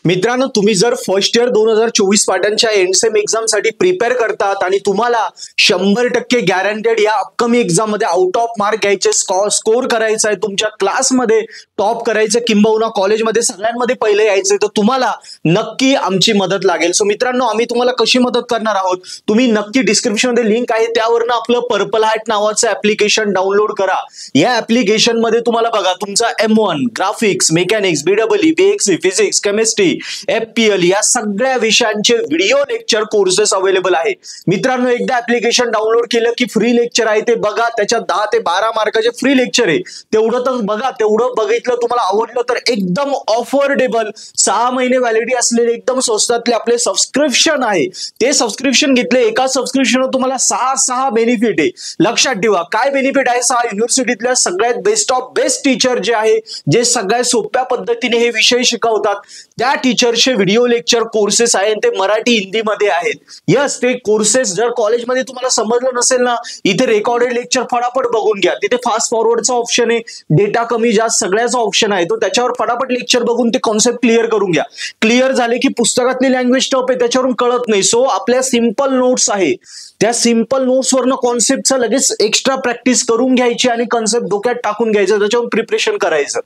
मित्रांनो, तुम्ही जर फर्स्ट इयर 2024 पॅटर्नच्या एंडसेम एक्झाम साठी प्रिपेअर करतात आणि तुम्हाला 100% गॅरंटेड या अपकमिंग एक्झाम मध्ये आउट ऑफ मार्क घ्यायचे, स्कोर करायचा आहे, तुमच्या क्लासमध्ये टॉप करायचं, किंबहुना कॉलेजमध्ये सगळ्यांमध्ये पहिले यायचे, तर तुम्हाला नक्की आमची मदत लागेल. सो मित्रांनो, आम्ही तुम्हाला कशी मदत करणार आहोत, तुम्ही नक्की डिस्क्रिप्शन मध्ये लिंक आहे त्यावरनं आपलं पर्पल हार्ट नावाचं ऍप्लिकेशन डाउनलोड करा. या ऍप्लिकेशन मध्ये तुम्हाला बघा तुमचा M1 graphics, mechanics, BEE, BXC, physics, chemistry, FPL या सगळ्या विषयांचे व्हिडिओ लेक्चर कोर्सेस अवेलेबल आहे. मित्रांनो, एकदा ऍप्लिकेशन डाउनलोड केलं की फ्री लेक्चर आहे ते बघा, त्याच्यात 10 ते 12 मार्काचे फ्री लेक्चर आहे, तेवढं तर बघा. तेवढं बघितलं, तुम्हाला आवडलं तर एकदम अफोर्डेबल 6 महिने व्हॅलिडिटी असलेले एकदम स्वस्तातले आपले सबस्क्रिप्शन आहे, ते सबस्क्रिप्शन घेतले. एका सबस्क्रिप्शनवर तुम्हाला 6 बेनिफिट आहे. लक्षात ठेवा काय बेनिफिट आहे. 6 युनिव्हर्सिटीतल्या सगळ्यात बेस्ट ऑफ बेस्ट टीचर जे आहे, जे सगळ्यात सोप्या पद्धतीने हे विषय शिकवतात, त्या टीचरचे व्हिडिओ लेक्चर कोर्सेस आहेत, ते मराठी हिंदी मध्ये आहेत. यस, ते कोर्सेस जर कॉलेजमध्ये तुम्हाला समजलं नसेल ना, इथे रेकॉर्डेड लेक्चर फटाफट बघून घ्या. तिथे फास्ट फॉरवर्डचा ऑप्शन आहे, डेटा कमी जास्त सगळ्याचा ऑप्शन आहे, तो त्याच्यावर फटाफट लेक्चर बघून ते कॉन्सेप्ट क्लिअर करून घ्या. क्लिअर झाले की पुस्तकातली लँग्वेज टफ आहे, त्याच्यावरून कळत नाही. सो आपल्या सिंपल नोट्स आहे, त्या सिंपल नोट्स वरनं कॉन्सेप्टचं लगेच एक्स्ट्रा प्रॅक्टिस करून घ्यायची आणि कॉन्सेप्ट डोक्यात टाकून घ्यायचं, त्याच्यावर प्रिपरेशन करायचं.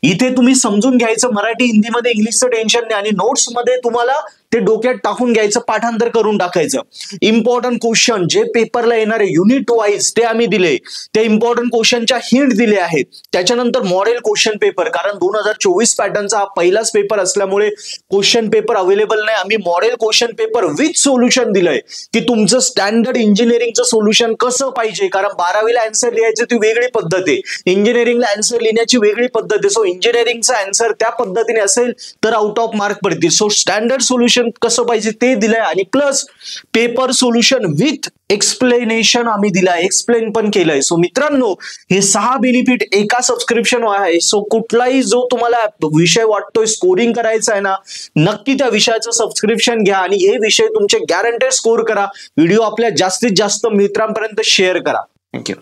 इथे तुम्ही समजून घ्यायचं, मराठी हिंदीमध्ये इंग्लिशचं टेन्शन नाही, आणि नोट्स मध्ये तुम्हाला ते डोक्यात टाकून घ्यायचं, पाठांतर करून टाकायचं. इम्पॉर्टंट क्वेश्चन जे पेपरला येणारे युनिट वाईज ते आम्ही दिले, ते इम्पॉर्टंट क्वेश्चनच्या हिंट दिले आहेत. त्याच्यानंतर मॉडेल क्वेश्चन पेपर, कारण 2024 पॅटर्नचा हा पहिलाच पेपर असल्यामुळे क्वेश्चन पेपर अवेलेबल नाही. आम्ही model question paper with solution दिलंय की तुमचं स्टँडर्ड इंजिनिअरिंगचं सोल्युशन कसं पाहिजे, कारण 12वीला आन्सर लिहायची ती वेगळी पद्धत आहे, इंजिनिअरिंगला आन्सर लिहिण्याची वेगळी पद्धत आहे. सो इंजिनिअरिंगचा आन्सर त्या पद्धतीने असेल तर आउट ऑफ मार्क पडतील. सो स्टँडर्ड सोल्युशन कसं पाहिजे ते दिलंय, आणि plus paper solution with explanation आम्ही दिलाय, एक्सप्लेन पण केलंय. सो मित्रांनो, हे 6 बेनिफिट एका सबस्क्रिप्शन आहे. सो कुठलाही जो तुम्हाला विषय वाटतोय स्कोरिंग करायचा आहे ना, नक्की त्या विषयाचं सबस्क्रिप्शन घ्या आणि हे विषय तुमचे गॅरंटेड स्कोर करा. व्हिडिओ आपल्या जास्तीत जास्त मित्रांपर्यंत शेअर करा. थँक्यू.